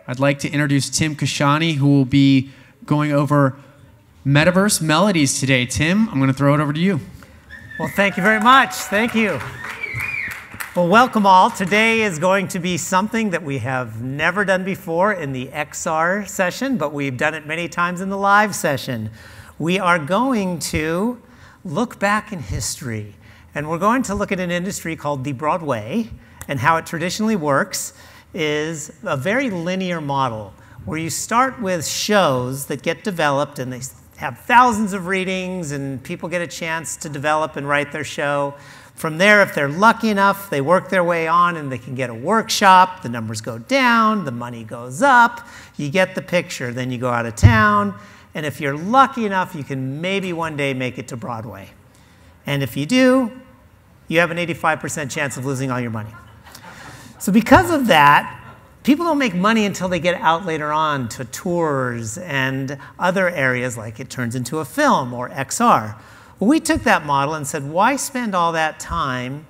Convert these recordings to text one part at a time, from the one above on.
I'd like to introduce Tim Kashani, who will be going over Metaverse Melodies today. Tim, I'm going to throw it over to you. Well, thank you very much. Thank you. Well, welcome all. Today is going to be something that we have never done before in the XR session, but we've done it many times in the live session. We are going to look back in history, and we're going to look at an industry called the Broadway, and how it traditionally works is a very linear model where you start with shows that get developed and they have thousands of readings and people get a chance to develop and write their show. From there, if they're lucky enough, they work their way on and they can get a workshop, the numbers go down, the money goes up, you get the picture, then you go out of town, and if you're lucky enough, you can maybe one day make it to Broadway. And if you do, you have an 85% chance of losing all your money. So because of that, people don't make money until they get out later on to tours and other areas like it turns into a film or XR. Well, we took that model and said, why spend all that time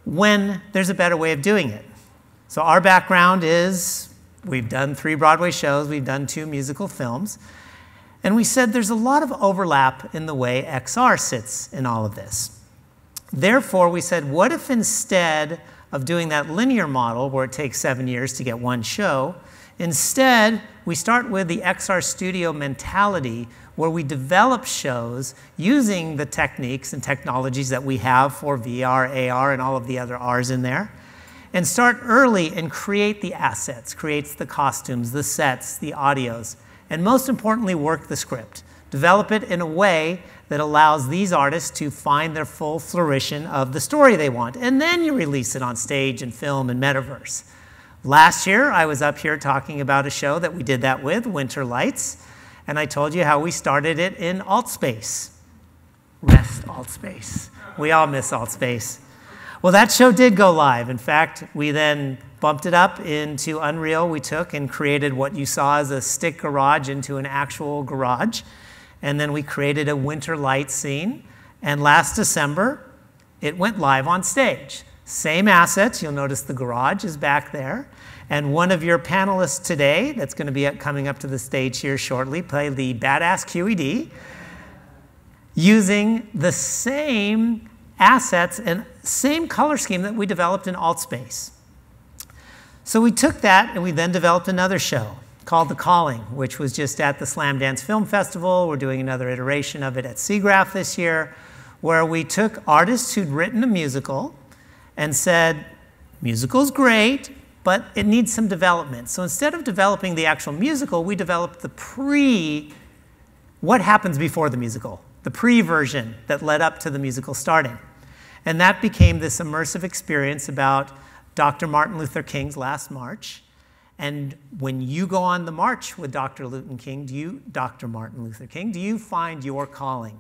when there's a better way of doing it? So our background is we've done 3 Broadway shows, we've done 2 musical films, and we said there's a lot of overlap in the way XR sits in all of this. Therefore, we said, what if instead of doing that linear model where it takes 7 years to get one show, instead, we start with the XR studio mentality where we develop shows using the techniques and technologies that we have for VR, AR, and all of the other Rs in there, and start early and create the assets, creates the costumes, the sets, the audios, and most importantly, work the script. Develop it in a way that allows these artists to find their full flourishing of the story they want. And then you release it on stage and film and Metaverse. Last year, I was up here talking about a show that we did that with, Winter Lights, and I told you how we started it in alt space. Rest alt space. We all miss alt space. Well, that show did go live. In fact, we then bumped it up into Unreal. We took and created what you saw as a stick garage into an actual garage. And then we created a winter light scene. And last December, it went live on stage. Same assets. You'll notice the garage is back there. And one of your panelists today, that's going to be coming up to the stage here shortly, played the badass QED, using the same assets and same color scheme that we developed in AltSpace. So we took that and we then developed another show called The Calling, which was just at the Slam Dance Film Festival. We're doing another iteration of it at SIGGRAPH this year, where we took artists who'd written a musical and said, musical's great, but it needs some development. So instead of developing the actual musical, we developed what happens before the musical, the pre-version that led up to the musical starting. And that became this immersive experience about Dr. Martin Luther King's last march. And when you go on the march with Dr. Martin Luther King, do you find your calling?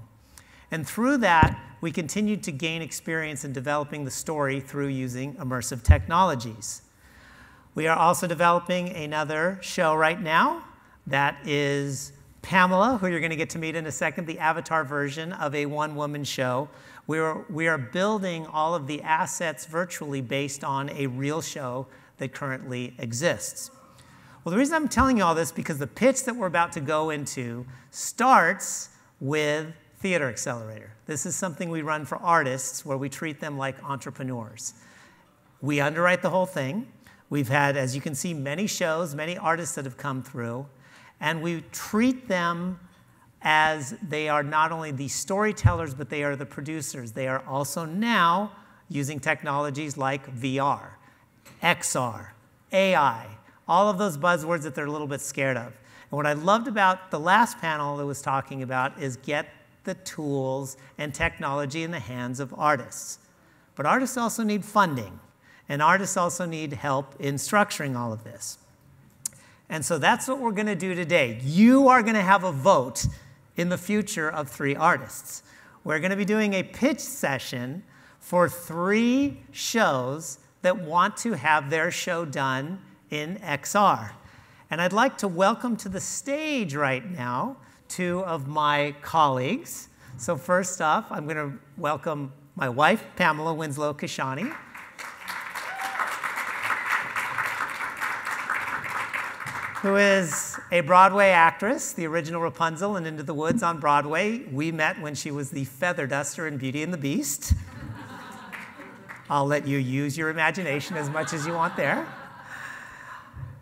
And through that, we continued to gain experience in developing the story through using immersive technologies. We are also developing another show right now that is Pamela, who you're going to get to meet in a second, the avatar version of a one-woman show. We are building all of the assets virtually based on a real show that currently exists. Well, the reason I'm telling you all this is because the pitch that we're about to go into starts with Theater Accelerator. This is something we run for artists where we treat them like entrepreneurs. We underwrite the whole thing. We've had, as you can see, many shows, many artists that have come through, and we treat them as they are not only the storytellers, but they are the producers. They are also now using technologies like VR, XR, AI, all of those buzzwords that they're a little bit scared of. And what I loved about the last panel that was talking about is get the tools and technology in the hands of artists. But artists also need funding, and artists also need help in structuring all of this. And so that's what we're going to do today. You are going to have a vote in the future of 3 artists. We're going to be doing a pitch session for 3 shows that want to have their show done in XR. And I'd like to welcome to the stage right now 2 of my colleagues. So first off, I'm going to welcome my wife, Pamela Winslow Kashani. who is a Broadway actress, the original Rapunzel in Into the Woods on Broadway. We met when she was the feather duster in Beauty and the Beast. I'll let you use your imagination as much as you want there.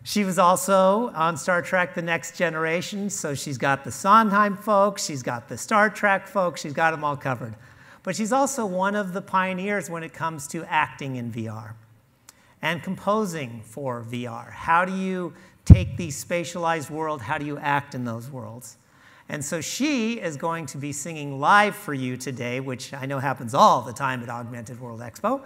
She was also on Star Trek The Next Generation, so she's got the Sondheim folks, she's got the Star Trek folks, she's got them all covered. But she's also one of the pioneers when it comes to acting in VR and composing for VR. How do you take the spatialized world, how do you act in those worlds? And so she is going to be singing live for you today, which I know happens all the time at Augmented World Expo,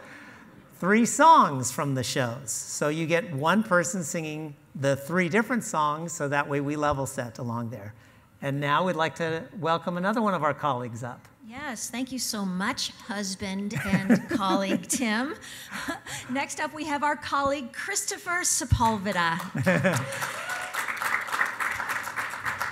3 songs from the shows. So you get one person singing the 3 different songs, so that way we level set along there. And now we'd like to welcome another one of our colleagues up. Yes, thank you so much, husband and colleague Tim. Next up, we have our colleague Christopher Sepulveda.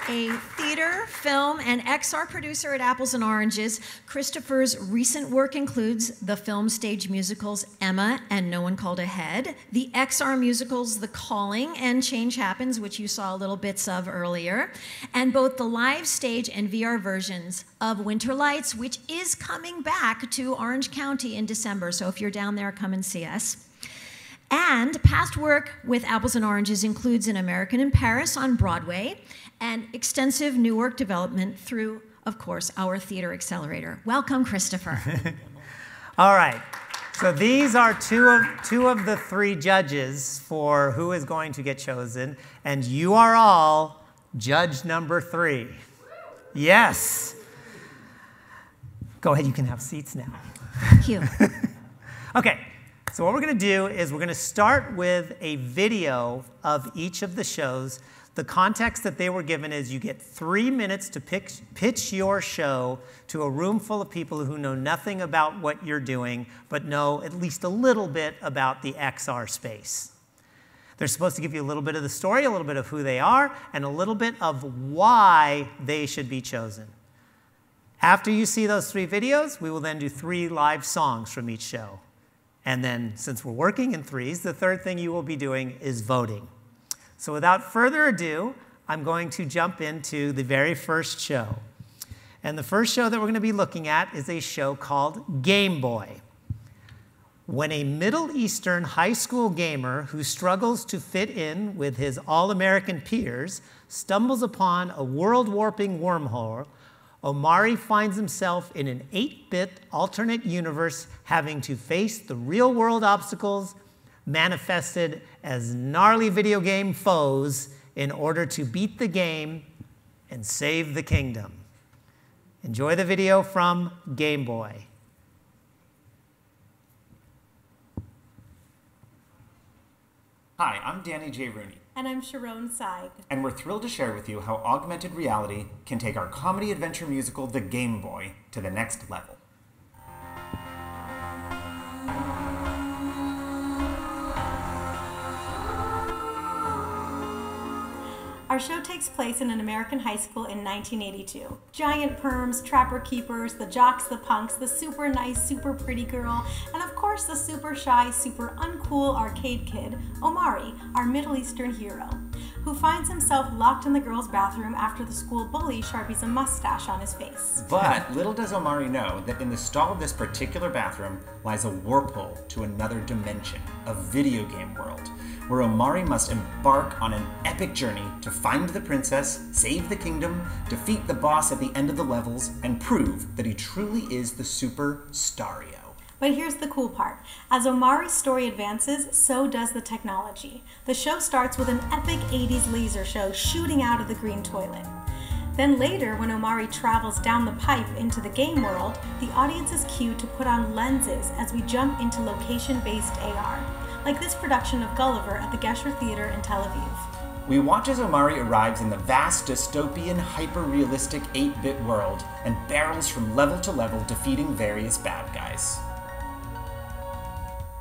A theater, film, and XR producer at Apples and Oranges, Christopher's recent work includes the film stage musicals Emma and No One Called Ahead, the XR musicals The Calling and Change Happens, which you saw little bits of earlier, and both the live stage and VR versions of Winter Lights, which is coming back to Orange County in December. So if you're down there, come and see us. And past work with Apples and Oranges includes An American in Paris on Broadway and extensive new work development through, of course, our Theater Accelerator. Welcome, Christopher. All right. So these are two of the 3 judges for who is going to get chosen, and you are all judge number 3. Yes. Go ahead, you can have seats now. Thank you. Okay. So what we're going to do is we're going to start with a video of each of the shows. The context that they were given is you get 3 minutes to pitch your show to a room full of people who know nothing about what you're doing, but know at least a little bit about the XR space. They're supposed to give you a little bit of the story, a little bit of who they are, and a little bit of why they should be chosen. After you see those 3 videos, we will then do 3 live songs from each show. And then, since we're working in 3s, the third thing you will be doing is voting. So without further ado, I'm going to jump into the very first show. And the first show that we're going to be looking at is a show called Game Boy. When a Middle Eastern high school gamer who struggles to fit in with his all-American peers stumbles upon a world-warping wormhole, Omari finds himself in an 8-bit alternate universe having to face the real-world obstacles manifested as gnarly video game foes in order to beat the game and save the kingdom. Enjoy the video from Game Boy. Hi, I'm Danny J. Rooney. And I'm Sharon Seig. And we're thrilled to share with you how augmented reality can take our comedy adventure musical, The Game Boy, to the next level. Our show takes place in an American high school in 1982. Giant perms, trapper keepers, the jocks, the punks, the super nice, super pretty girl, and of course the super shy, super uncool arcade kid, Omari, our Middle Eastern hero, who finds himself locked in the girls' bathroom after the school bully sharpies a mustache on his face. But little does Omari know that in the stall of this particular bathroom lies a warp hole to another dimension, a video game world, where Omari must embark on an epic journey to find the princess, save the kingdom, defeat the boss at the end of the levels, and prove that he truly is the Super Stario. But here's the cool part. As Omari's story advances, so does the technology. The show starts with an epic 80s laser show shooting out of the green toilet. Then later, when Omari travels down the pipe into the game world, the audience is cued to put on lenses as we jump into location-based AR, like this production of Gulliver at the Gesher Theater in Tel Aviv. We watch as Omari arrives in the vast, dystopian, hyper-realistic 8-bit world and barrels from level to level, defeating various bad guys.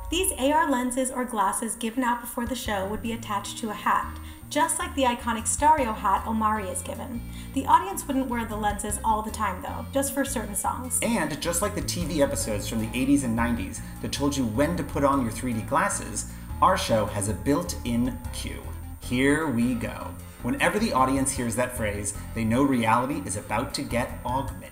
These AR lenses or glasses given out before the show would be attached to a hat, just like the iconic Stario hat Omari is given. The audience wouldn't wear the lenses all the time though, just for certain songs. And just like the TV episodes from the 80s and 90s that told you when to put on your 3D glasses, our show has a built-in cue. here we go. Whenever the audience hears that phrase, they know reality is about to get augmented.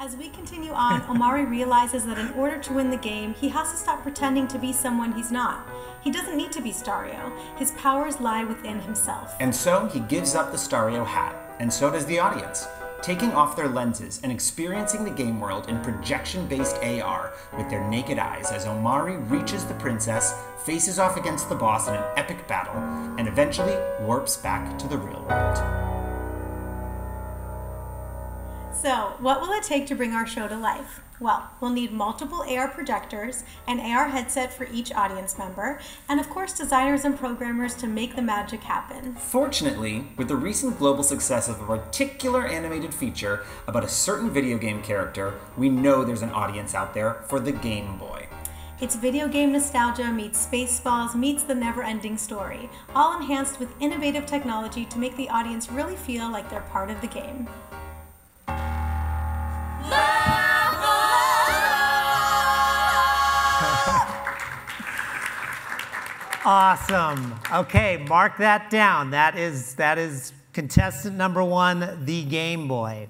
As we continue on, Omari realizes that in order to win the game, he has to stop pretending to be someone he's not. He doesn't need to be Stario. His powers lie within himself. And so he gives up the Stario hat, and so does the audience, taking off their lenses and experiencing the game world in projection-based AR with their naked eyes as Omari reaches the princess, faces off against the boss in an epic battle, and eventually warps back to the real world. So, what will it take to bring our show to life? Well, we'll need multiple AR projectors, an AR headset for each audience member, and of course designers and programmers to make the magic happen. Fortunately, with the recent global success of a particular animated feature about a certain video game character, we know there's an audience out there for the Game Boy. It's video game nostalgia meets Spaceballs meets the never-ending story, all enhanced with innovative technology to make the audience really feel like they're part of the game. Awesome. Okay, mark that down. That is contestant number 1, the Game Boy.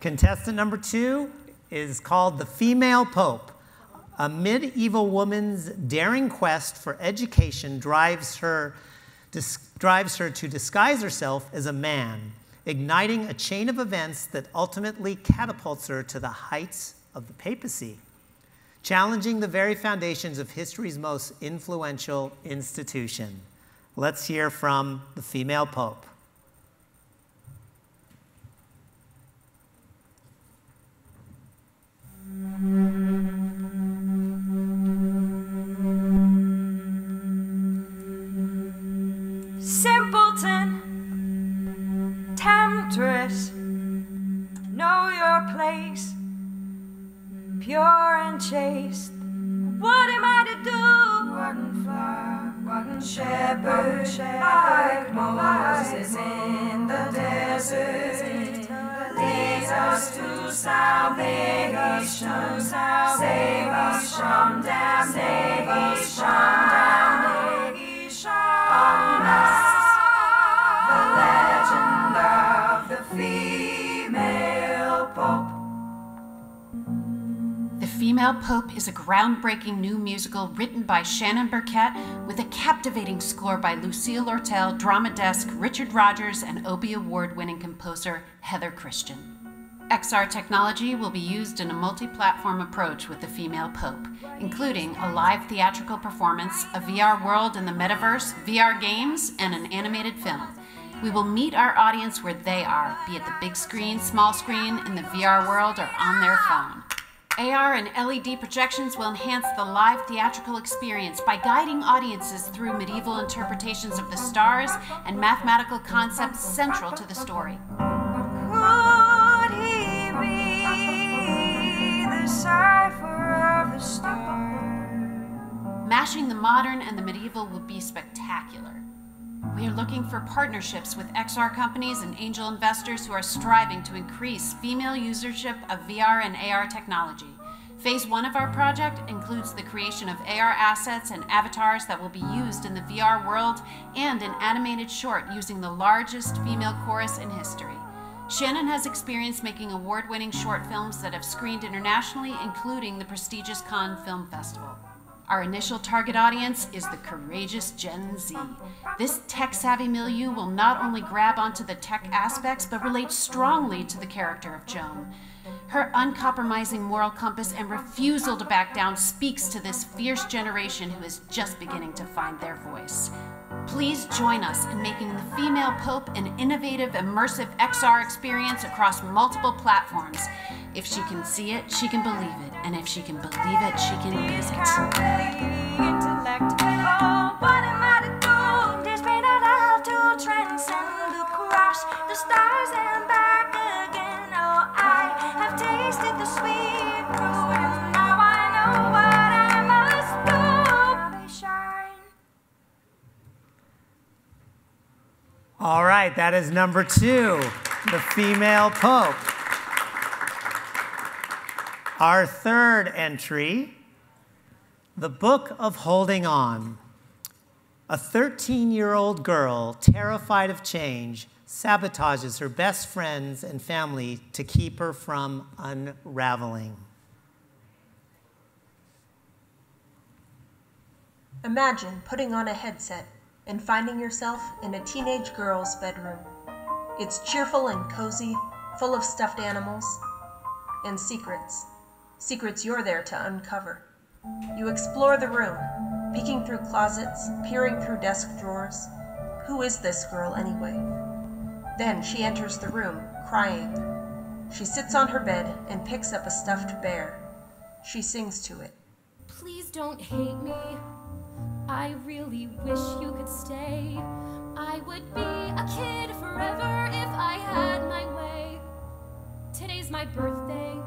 Contestant number 2 is called the Female Pope. A medieval woman's daring quest for education drives her to disguise herself as a man, igniting a chain of events that ultimately catapults her to the heights of the papacy, challenging the very foundations of history's most influential institution. Let's hear from the Female Pope. Simpleton, temptress, know your place, pure and chaste. What am I to do? One flower, one shepherd, like Moses in the desert, leads us to salvation. Save us from damnation. The legend of the Female Pope. The Female Pope is a groundbreaking new musical written by Shannon Burkett with a captivating score by Lucille Lortel, drama desk Richard Rogers, and Obie Award-winning composer Heather Christian. XR technology will be used in a multi-platform approach with the Female Pope, including a live theatrical performance, a VR world in the Metaverse, VR games, and an animated film. We will meet our audience where they are, be it the big screen, small screen, in the VR world, or on their phone. AR and LED projections will enhance the live theatrical experience by guiding audiences through medieval interpretations of the stars and mathematical concepts central to the story. Could he be the cipher of the star? Mashing the modern and the medieval will be spectacular. We are looking for partnerships with XR companies and angel investors who are striving to increase female usership of VR and AR technology. Phase 1 of our project includes the creation of AR assets and avatars that will be used in the VR world and an animated short using the largest female chorus in history. Shannon has experience making award-winning short films that have screened internationally, including the prestigious Cannes Film Festival. Our initial target audience is the courageous Gen Z. This tech-savvy milieu will not only grab onto the tech aspects, but relate strongly to the character of Joan. Her uncompromising moral compass and refusal to back down speaks to this fierce generation who is just beginning to find their voice. Please join us in making the Female Pope an innovative, immersive XR experience across multiple platforms. If she can see it, she can believe it. And if she can believe it, she can be it. Intellect. Oh, what am I to do? There's been a love to transcend across the stars and back again. Oh, I have tasted the sweet fruit, and now I know what I must do. They shine. All right, that is number 2, the Female Pope. Our third entry, the Book of Holding On. A 13-year-old girl, terrified of change, sabotages her best friends and family to keep her from unraveling. Imagine putting on a headset and finding yourself in a teenage girl's bedroom. It's cheerful and cozy, full of stuffed animals and secrets. Secrets you're there to uncover. You explore the room, peeking through closets, peering through desk drawers. Who is this girl anyway? Then she enters the room, crying. She sits on her bed and picks up a stuffed bear. She sings to it. Please don't hate me. I really wish you could stay. I would be a kid forever if I had my way. Today's my birthday.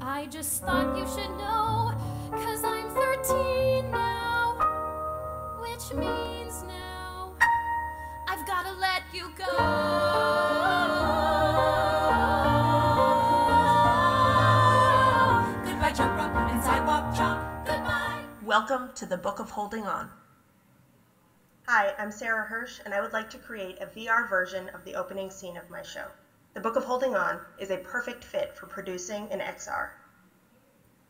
I just thought you should know, 'cause I'm 13 now, which means now I've gotta let you go. Goodbye, jump rope and sidewalk chomp. Goodbye. Welcome to the Book of Holding On. Hi, I'm Sarah Hirsch, and I would like to create a VR version of the opening scene of my show. The Book of Holding On is a perfect fit for producing in XR.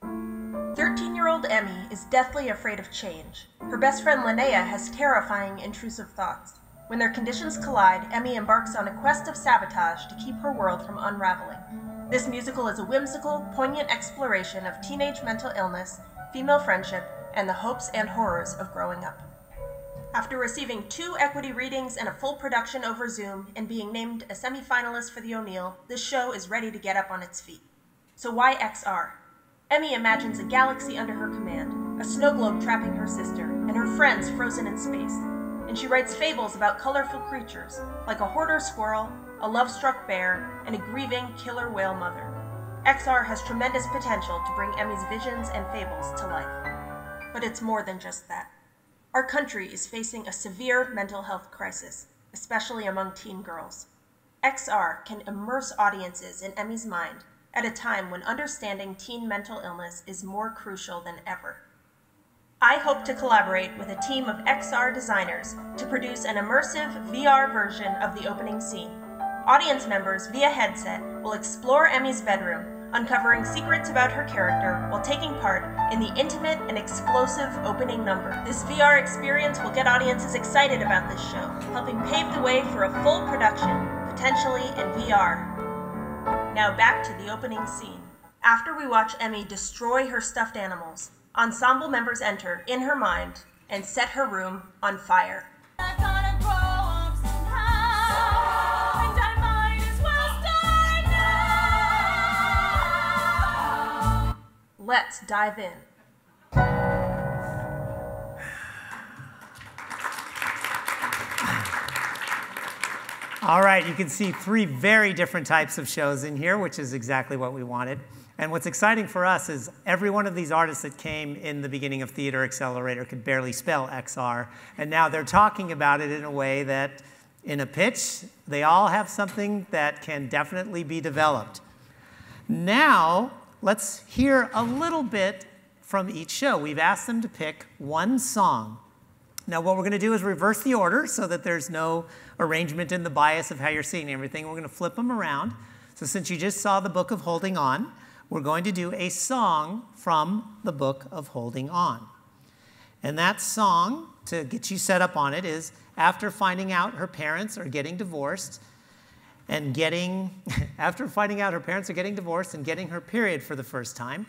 13-year-old Emmy is deathly afraid of change. Her best friend Linnea has terrifying, intrusive thoughts. When their conditions collide, Emmy embarks on a quest of sabotage to keep her world from unraveling. This musical is a whimsical, poignant exploration of teenage mental illness, female friendship, and the hopes and horrors of growing up. After receiving 2 equity readings and a full production over Zoom and being named a semi-finalist for the O'Neill, this show is ready to get up on its feet. So why XR? Emmy imagines a galaxy under her command, a snow globe trapping her sister, and her friends frozen in space. And she writes fables about colorful creatures, like a hoarder squirrel, a love-struck bear, and a grieving killer whale mother. XR has tremendous potential to bring Emmy's visions and fables to life. But it's more than just that. Our country is facing a severe mental health crisis, especially among teen girls. XR can immerse audiences in Emmy's mind at a time when understanding teen mental illness is more crucial than ever. I hope to collaborate with a team of XR designers to produce an immersive VR version of the opening scene. Audience members via headset will explore Emmy's bedroom, uncovering secrets about her character while taking part in the intimate and explosive opening number. This VR experience will get audiences excited about this show, helping pave the way for a full production, potentially in VR. Now back to the opening scene. After we watch Emmy destroy her stuffed animals, ensemble members enter in her mind and set her room on fire. I'm gonna grow up somehow, and I might as well start now. Let's dive in. All right, you can see 3 very different types of shows in here, which is exactly what we wanted. And what's exciting for us is every one of these artists that came in the beginning of Theater Accelerator could barely spell XR, and now they're talking about it in a way that, in a pitch, they all have something that can definitely be developed. Now, let's hear a little bit from each show. We've asked them to pick one song. Now, what we're going to do is reverse the order so that there's no arrangement in the bias of how you're seeing everything. We're going to flip them around. So since you just saw the Book of Holding On, we're going to do a song from the Book of Holding On. And that song, to get you set up on it, is after finding out her parents are getting divorced and after finding out her parents are getting divorced and getting her period for the first time,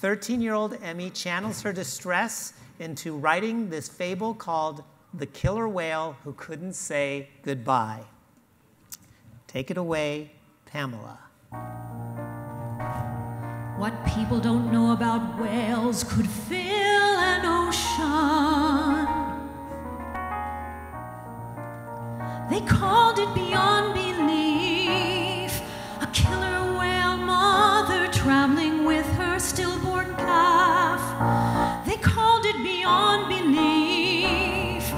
13-year-old Emmy channels her distress into writing this fable called The Killer Whale Who Couldn't Say Goodbye. Take it away, Pamela. What people don't know about whales could fill an ocean. They called it beyond belief. A killer whale mother traveling with her stillborn calf. They called it beyond belief.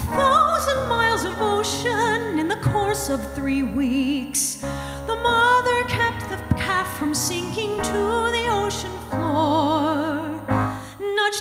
1,000 miles of ocean in the course of 3 weeks. The mother kept the calf from sinking to the ocean floor. Nudged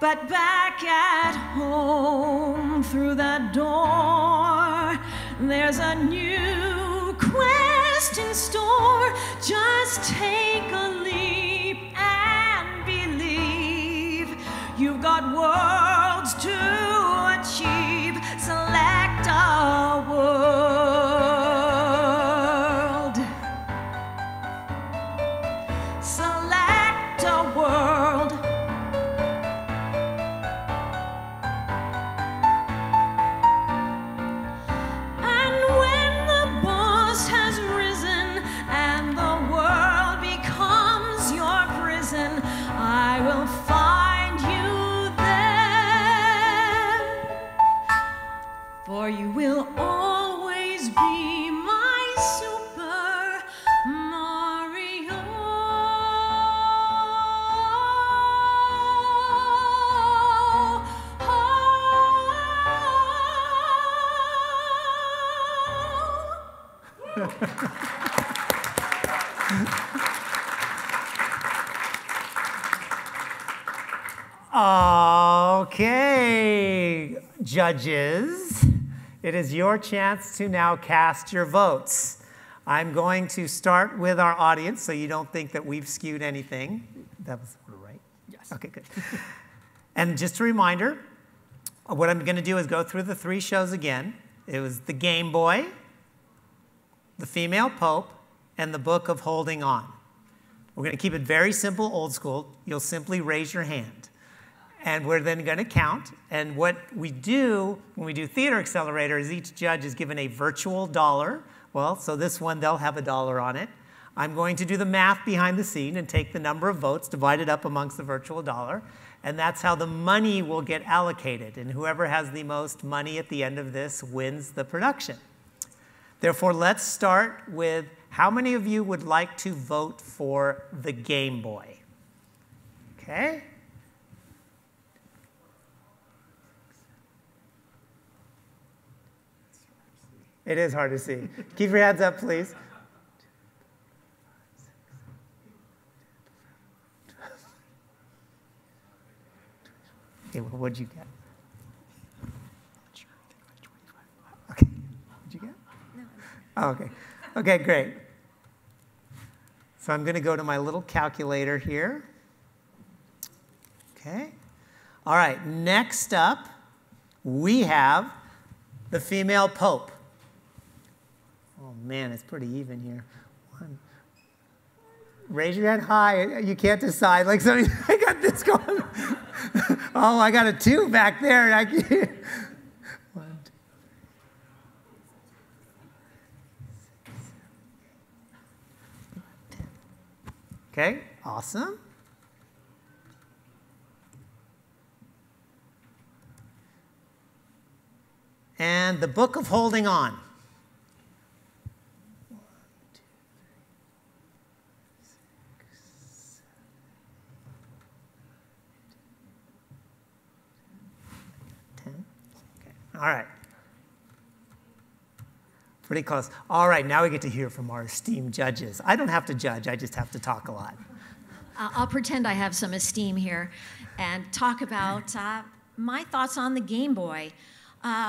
But back at home, through that door, there's a new quest in store. Just take a leap and believe. You've got worlds to achieve. Select a world. Select a world. And when the boss has risen and the world becomes your prison, I will find you there. For you will always be my Super Mario. Okay, judges, it is your chance to now cast your votes. I'm going to start with our audience so you don't think that we've skewed anything. That was right? Yes. Okay, good. And just a reminder, what I'm going to do is go through the 3 shows again. It was the Game Boy, the Female Pope, and the Book of Holding On. We're going to keep it very simple, old school. You'll simply raise your hand. And we're then going to count. And what we do when we do Theater Accelerator is each judge is given a virtual dollar. Well, so this one, they'll have a dollar on it. I'm going to do the math behind the scene and take the number of votes, divide it up amongst the virtual dollar. And that's how the money will get allocated. And whoever has the most money at the end of this wins the production. Therefore, let's start with how many of you would like to vote for the Game Boy? Okay. It is hard to see. Keep your hands up, please. Okay, well, what'd you get? Okay, what'd you get? No. Oh, okay. Okay, great. So I'm going to go to my little calculator here. Okay. All right, next up, we have the Female Pope. Oh man, it's pretty even here. One. Raise your hand high. You can't decide. Like somebody, I got this going. Oh, I got a 2 back there. I can't. 1, 2, 3, 6, 7, 8, 10. Okay, awesome. And the Book of Holding On. 10. Okay. All right. Pretty close. All right, now we get to hear from our esteemed judges. I don't have to judge, I just have to talk a lot. I'll pretend I have some esteem here and talk about my thoughts on the Game Boy.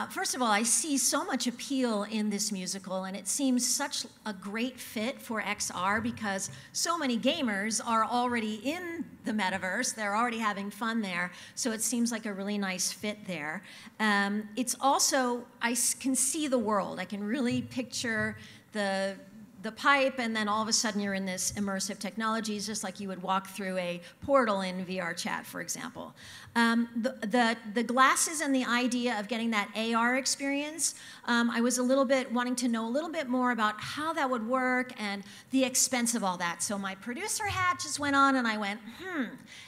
First of all, I see so much appeal in this musical, and it seems such a great fit for XR because so many gamers are already in the metaverse. They're already having fun there, so it seems like a really nice fit there. It's also, I can see the world. I can really picture the pipe, and then all of a sudden you're in this immersive technology. It's just like you would walk through a portal in VR chat, for example. The glasses and the idea of getting that AR experience, I was a little bit wanting to know a little bit more about how that would work and the expense of all that. So my producer hat just went on, and I went,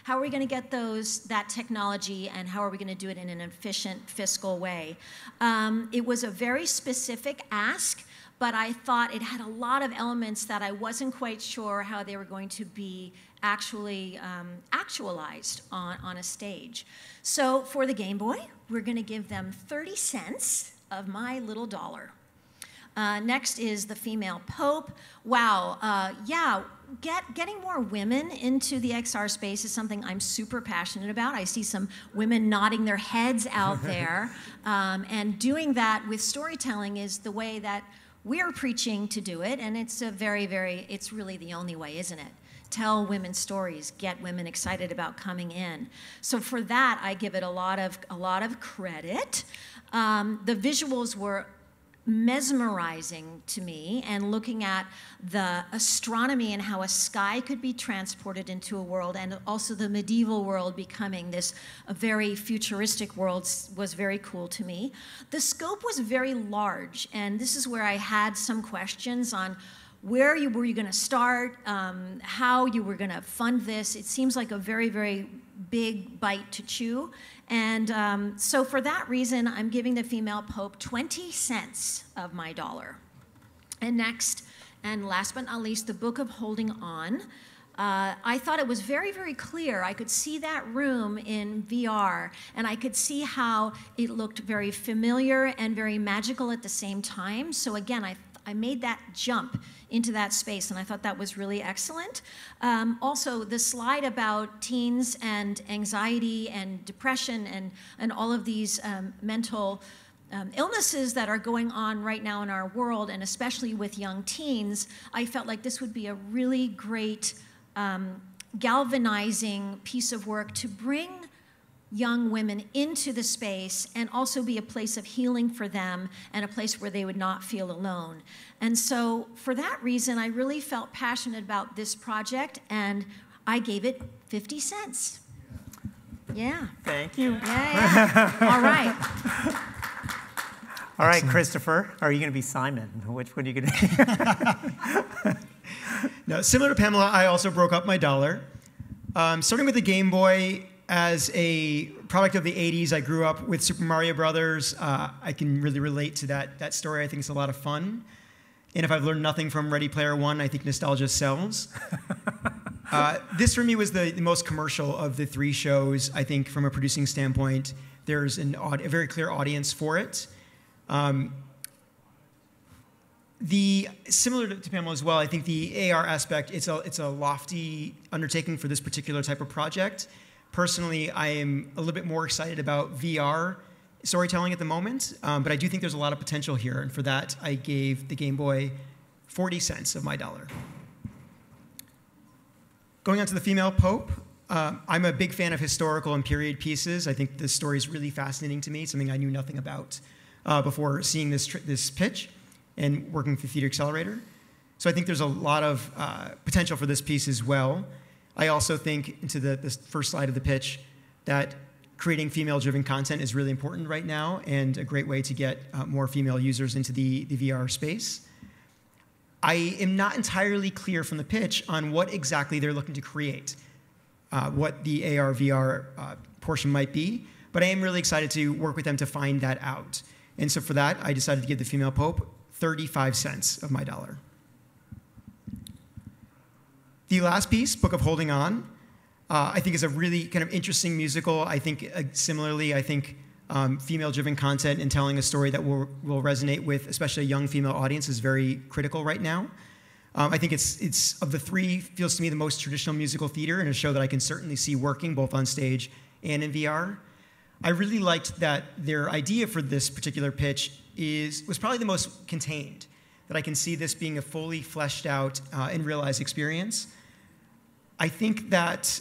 how are we going to get that technology, and how are we going to do it in an efficient, fiscal way? It was a very specific ask, but I thought it had a lot of elements that I wasn't quite sure how they were going to be actually actualized on a stage. So for the Game Boy, we're going to give them 30 cents of my little dollar. Next is the female pope. Wow, yeah, getting more women into the XR space is something I'm super passionate about. I see some women nodding their heads out there. And doing that with storytelling is the way that we're preaching to do it. And it's it's really the only way, isn't it? Tell women's stories, get women excited about coming in. So for that, I give it a lot of credit. The visuals were mesmerizing to me, and looking at the astronomy and how a sky could be transported into a world, and also the medieval world becoming this a very futuristic world was very cool to me. The scope was very large, and this is where I had some questions on were you going to start, how you were going to fund this. It seems like a very, very big bite to chew. And so for that reason, I'm giving the female pope 20 cents of my dollar. And next, and last but not least, the Book of Holding On. I thought it was very, very clear. I could see that room in VR, and I could see how it looked very familiar and very magical at the same time. So again, I made that jump into that space, and I thought that was really excellent. Also, the slide about teens and anxiety and depression and all of these mental illnesses that are going on right now in our world, and especially with young teens, I felt like this would be a really great galvanizing piece of work to bring young women into the space and also be a place of healing for them and a place where they would not feel alone. And so for that reason, I really felt passionate about this project, and I gave it 50 cents. Yeah. Thank you. Yeah. All right. All right, Christopher, are you going to be Simon? Which one are you going to be? No, similar to Pamela, I also broke up my dollar. Starting with the Game Boy, as a product of the 80s, I grew up with Super Mario Brothers. I can really relate to that story. I think it's a lot of fun. And if I've learned nothing from Ready Player One, I think nostalgia sells. This, for me, was the most commercial of the three shows. I think from a producing standpoint, there's a very clear audience for it. Similar to Pamela as well, I think the AR aspect, it's a lofty undertaking for this particular type of project. Personally, I am a little bit more excited about VR storytelling at the moment, but I do think there's a lot of potential here, and for that, I gave the Game Boy 40 cents of my dollar. Going on to the female pope, I'm a big fan of historical and period pieces. I think this story is really fascinating to me, something I knew nothing about before seeing this pitch and working with the Theater Accelerator. So I think there's a lot of potential for this piece as well. I also think, into this first slide of the pitch, that creating female-driven content is really important right now and a great way to get more female users into the VR space. I am not entirely clear from the pitch on what exactly they're looking to create, what the AR, VR portion might be, but I am really excited to work with them to find that out. And so for that, I decided to give the female pope 35 cents of my dollar. The last piece, Book of Holding On, I think is a really kind of interesting musical. I think similarly, I think female-driven content and telling a story that will resonate with especially a young female audience is very critical right now. I think it's of the three, feels to me the most traditional musical theater, and a show that I can certainly see working both on stage and in VR. I really liked that their idea for this particular pitch was probably the most contained, that I can see this being a fully fleshed out and realized experience. I think that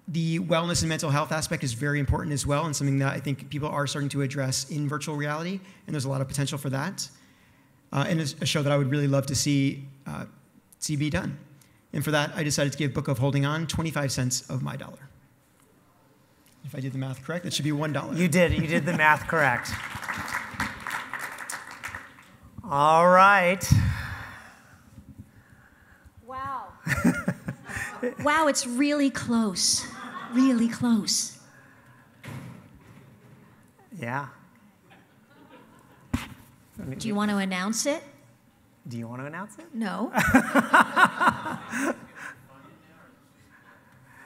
the wellness and mental health aspect is very important as well, and something that I think people are starting to address in virtual reality, and there's a lot of potential for that. And it's a show that I would really love to see be done. And for that, I decided to give Book of Holding On 25 cents of my dollar. If I did the math correct, it should be $1. You did the math correct. All right. Wow. Wow, it's really close. Really close. Yeah. Do you want to announce it? Do you want to announce it? No.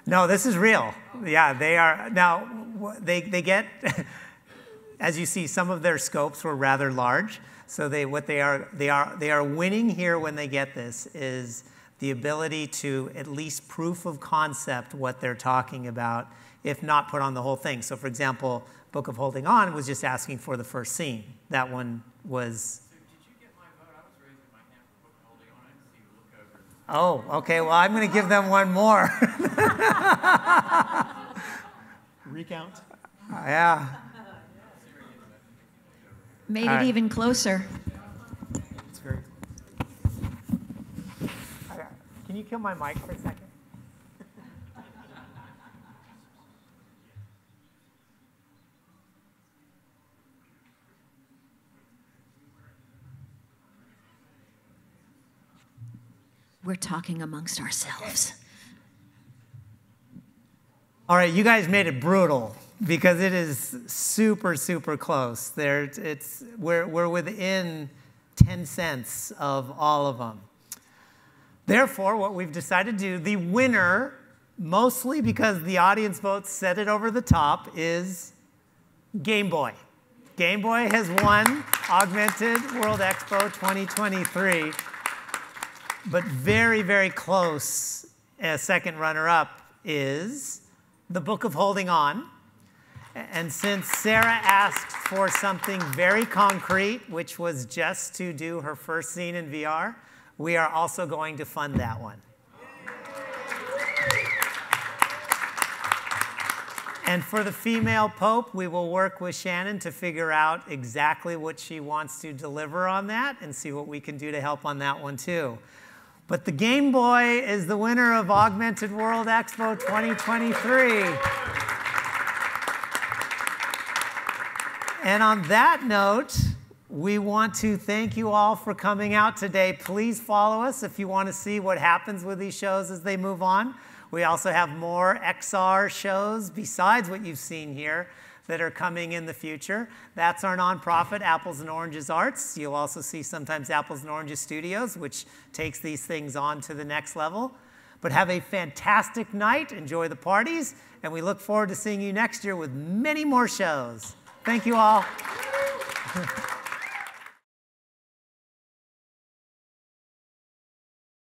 No, this is real. Yeah, they are. Now, they get, as you see, some of their scopes were rather large. So they are winning here when they get this is the ability to at least proof of concept what they're talking about, if not put on the whole thing. So for example, Book of Holding On was just asking for the first scene. That one was... So did you get my vote? I was raising my hand for Book of Holding On. I didn't see you look over. Oh, okay. Well, I'm going to give them one more. Recount. Yeah. Made All it right. even closer. It's very... Can you kill my mic for a second? We're talking amongst ourselves. All right, you guys made it brutal because it is super, super close. We're within 10 cents of all of them. Therefore, what we've decided to do, the winner, mostly because the audience votes set it over the top, is Game Boy. Game Boy has won Augmented World Expo 2023, but very, very close, as second runner-up is the Book of Holding On. And since Sarah asked for something very concrete, which was just to do her first scene in VR, we are also going to fund that one. And for the female Pope, we will work with Shannon to figure out exactly what she wants to deliver on that and see what we can do to help on that one too. But the Game Boy is the winner of Augmented World Expo 2023. And on that note, we want to thank you all for coming out today. Please follow us if you want to see what happens with these shows as they move on. We also have more XR shows besides what you've seen here that are coming in the future. That's our nonprofit, Apples and Oranges Arts. You'll also see sometimes Apples and Oranges Studios, which takes these things on to the next level. But have a fantastic night, enjoy the parties, and we look forward to seeing you next year with many more shows. Thank you all.